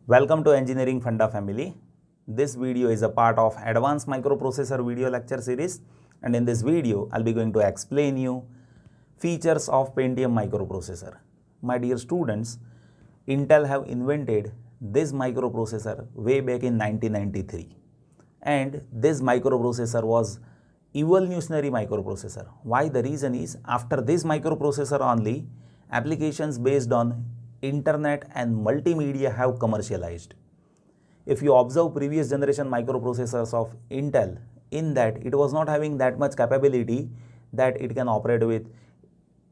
Welcome to Engineering Funda family. This video is a part of Advanced Microprocessor video lecture series, and in this video I'll be going to explain you features of Pentium microprocessor. My dear students, Intel have invented this microprocessor way back in 1993, and this microprocessor was evolutionary microprocessor. Why? The reason is after this microprocessor only applications based on internet and multimedia have commercialized. If you observe previous generation microprocessors of Intel, in that it was not having that much capability that it can operate with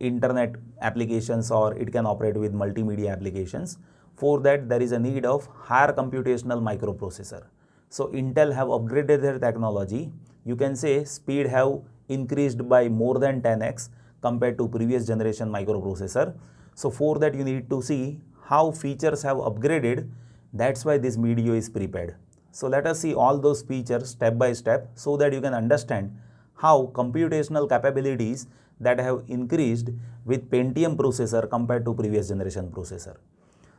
internet applications or it can operate with multimedia applications. For that there is a need of higher computational microprocessor. So Intel have upgraded their technology. You can say speed have increased by more than 10x compared to previous generation microprocessor. So for that you need to see how features have upgraded. That's why this video is prepared. So let us see all those features step by step so that you can understand how computational capabilities that have increased with Pentium processor compared to previous generation processor.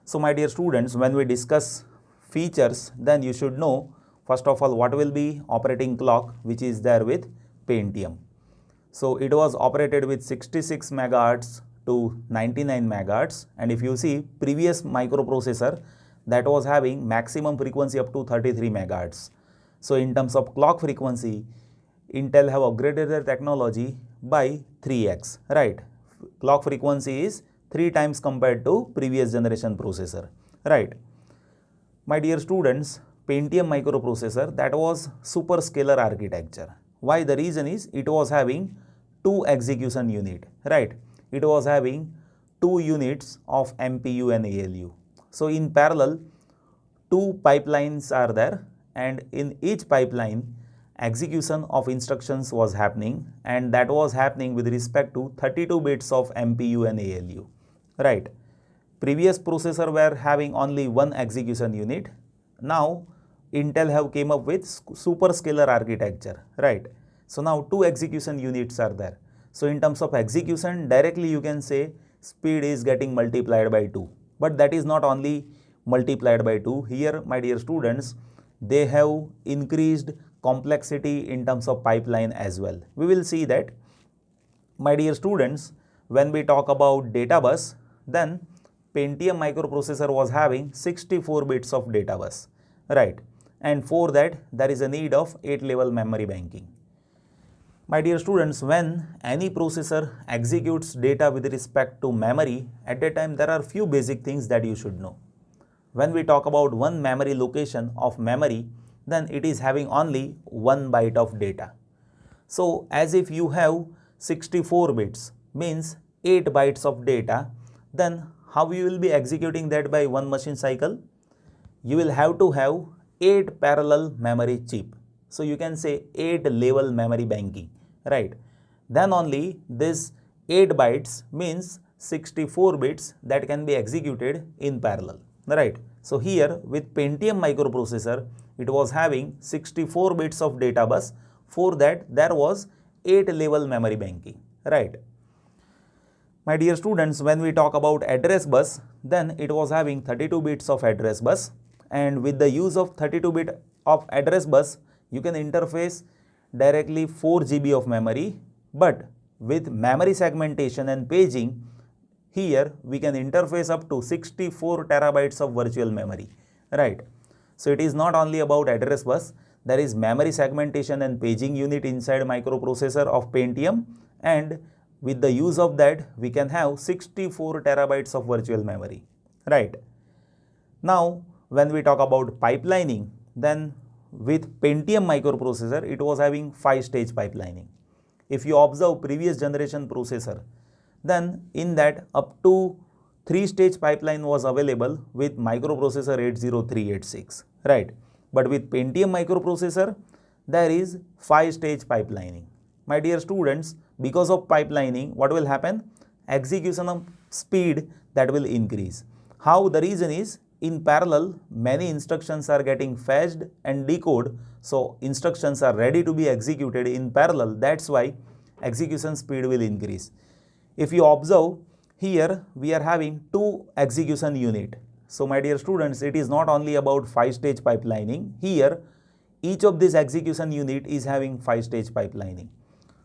So my dear students, when we discuss features, then you should know first of all what will be operating clock which is there with Pentium. So it was operated with 66 megahertz to 99 megahertz, and if you see previous microprocessor that was having maximum frequency up to 33 megahertz. So in terms of clock frequency, Intel have upgraded their technology by 3x, right? Clock frequency is 3 times compared to previous generation processor, right? My dear students, Pentium microprocessor that was superscalar architecture. Why? The reason is it was having 2 execution unit, right? It was having 2 units of MPU and ALU. So in parallel 2 pipelines are there, and in each pipeline execution of instructions was happening, and that was happening with respect to 32 bits of MPU and ALU, right? Previous processor were having only 1 execution unit. Now Intel have came up with superscalar architecture, right? So now 2 execution units are there. So in terms of execution, directly you can say speed is getting multiplied by 2. But that is not only multiplied by 2. Here, my dear students, they have increased complexity in terms of pipeline as well. We will see that. My dear students, when we talk about data bus, then Pentium microprocessor was having 64 bits of data bus, right? And for that, there is a need of 8-level memory banking. My dear students, when any processor executes data with respect to memory, at that time there are few basic things that you should know. When we talk about one memory location of memory, then it is having only 1 byte of data. So as if you have 64 bits, means 8 bytes of data, then how you will be executing that by one machine cycle? You will have to have 8 parallel memory chip. So you can say 8-level memory banking, right? Then only this 8 bytes means 64 bits that can be executed in parallel, right? So here with Pentium microprocessor, it was having 64 bits of data bus. For that there was 8-level memory banking, right? My dear students, when we talk about address bus, then it was having 32 bits of address bus, and with the use of 32 bit of address bus, you can interface directly 4 GB of memory, but with memory segmentation and paging, here we can interface up to 64 terabytes of virtual memory, right? So it is not only about address bus, there is memory segmentation and paging unit inside microprocessor of Pentium, and with the use of that we can have 64 terabytes of virtual memory, right? Now when we talk about pipelining, then with Pentium microprocessor, it was having 5-stage pipelining. If you observe previous generation processor, then in that up to 3-stage pipeline was available with microprocessor 80386, right? But with Pentium microprocessor, there is 5-stage pipelining. My dear students, because of pipelining, what will happen? Execution of speed that will increase. How? The reason is in parallel many instructions are getting fetched and decoded, so instructions are ready to be executed in parallel. That's why execution speed will increase. If you observe here, we are having 2 execution unit. So my dear students, it is not only about 5-stage pipelining. Here, each of this execution unit is having 5-stage pipelining.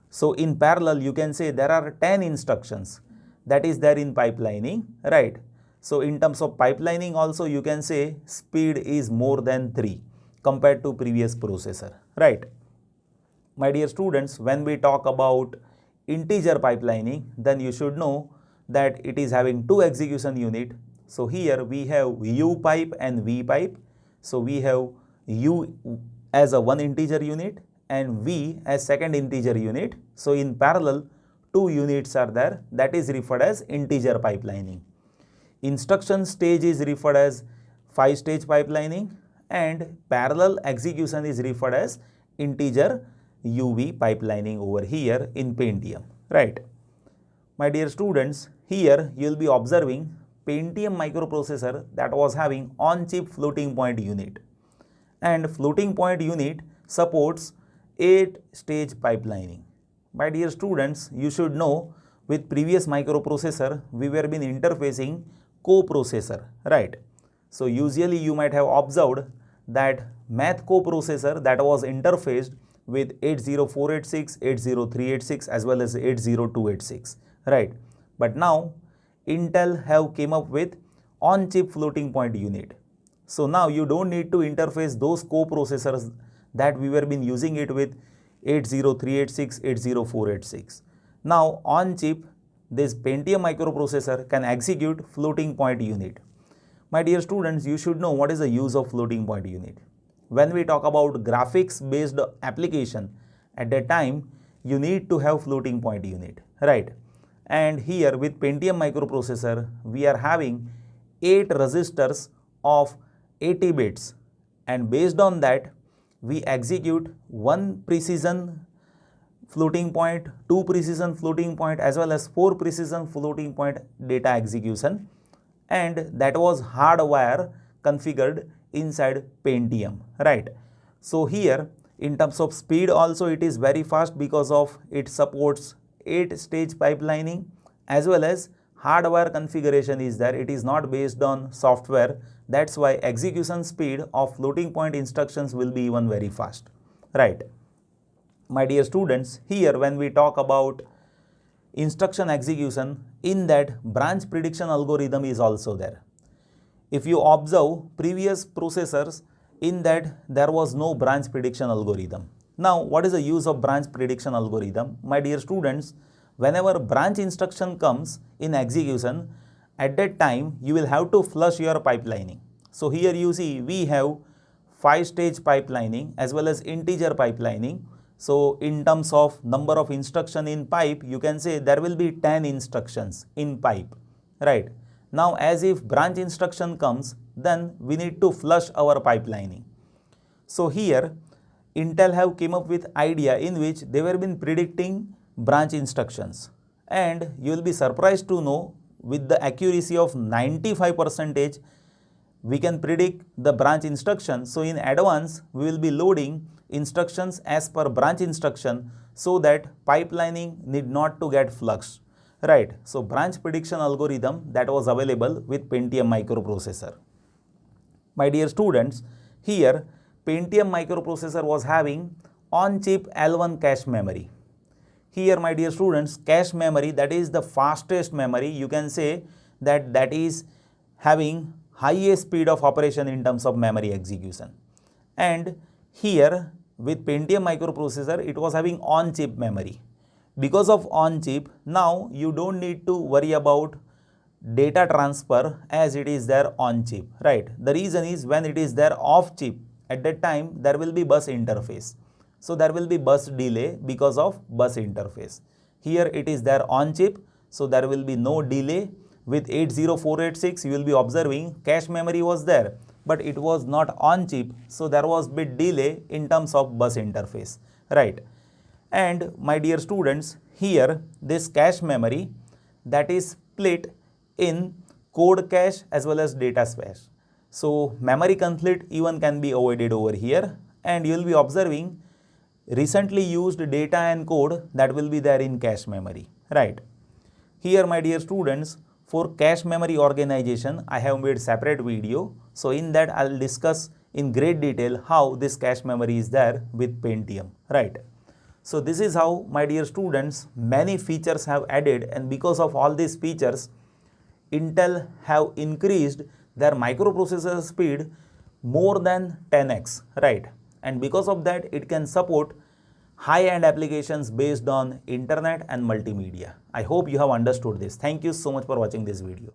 So in parallel, you can say there are 10 instructions that is there in pipelining, right? So in terms of pipelining also, you can say speed is more than 3 compared to previous processor, right? My dear students, when we talk about integer pipelining, then you should know that it is having 2 execution unit. So here we have U pipe and V pipe. So we have U as a one integer unit and V as second integer unit. So in parallel, 2 units are there, that is referred as integer pipelining. Instruction stage is referred as 5-stage pipelining and parallel execution is referred as integer UV pipelining over here in Pentium, right? My dear students, here you will be observing Pentium microprocessor that was having on-chip floating point unit, and floating point unit supports 8-stage pipelining. My dear students, you should know with previous microprocessor we were been interfacing coprocessor, right? So usually you might have observed that math coprocessor that was interfaced with 80486, 80386 as well as 80286, right? But now Intel have came up with on-chip floating point unit. So now you don't need to interface those coprocessors that we were been using it with 80386, 80486. Now on chip, this Pentium microprocessor can execute floating point unit. My dear students, you should know what is the use of floating point unit. When we talk about graphics based application, at that time you need to have floating point unit, right? And here with Pentium microprocessor, we are having 8 registers of 80 bits, and based on that we execute 1 precision floating point, 2 precision floating point as well as 4 precision floating point data execution, and that was hardware configured inside Pentium, right? So here in terms of speed also it is very fast because of it supports 8-stage pipelining as well as hardware configuration is there. It is not based on software. That's why execution speed of floating point instructions will be even very fast, right? My dear students, here when we talk about instruction execution, in that branch prediction algorithm is also there. If you observe previous processors, in that there was no branch prediction algorithm. Now what is the use of branch prediction algorithm? My dear students, whenever branch instruction comes in execution, at that time you will have to flush your pipelining. So here you see we have 5-stage pipelining as well as integer pipelining. So in terms of number of instruction in pipe, you can say there will be 10 instructions in pipe, right? Now as if branch instruction comes, then we need to flush our pipelining. So here Intel have came up with idea in which they were been predicting branch instructions, and you will be surprised to know with the accuracy of 95% we can predict the branch instruction. So in advance we will be loading instructions as per branch instruction so that pipelining need not to get flushed, right? So branch prediction algorithm that was available with Pentium microprocessor. My dear students, here Pentium microprocessor was having on-chip L1 cache memory. Here my dear students, cache memory, that is the fastest memory, you can say that is having highest speed of operation in terms of memory execution. And here with Pentium microprocessor, it was having on-chip memory. Because of on-chip, now you don't need to worry about data transfer as it is there on-chip, right? The reason is when it is there off-chip, at that time there will be bus interface. So there will be bus delay because of bus interface. Here it is there on-chip, so there will be no delay. With 80486, you will be observing cache memory was there, but it was not on chip, so there was bit delay in terms of bus interface, right? And my dear students, here this cache memory that is split in code cache as well as data cache. So memory conflict even can be avoided over here, and you will be observing recently used data and code that will be there in cache memory, right? Here my dear students, For cache memory organization, I have made separate video. So in that I'll discuss in great detail how this cache memory is there with Pentium, right? So this is how, my dear students, many features have added, and because of all these features, Intel have increased their microprocessor speed more than 10x, right? And because of that, it can support high-end applications based on internet and multimedia. I hope you have understood this. Thank you so much for watching this video.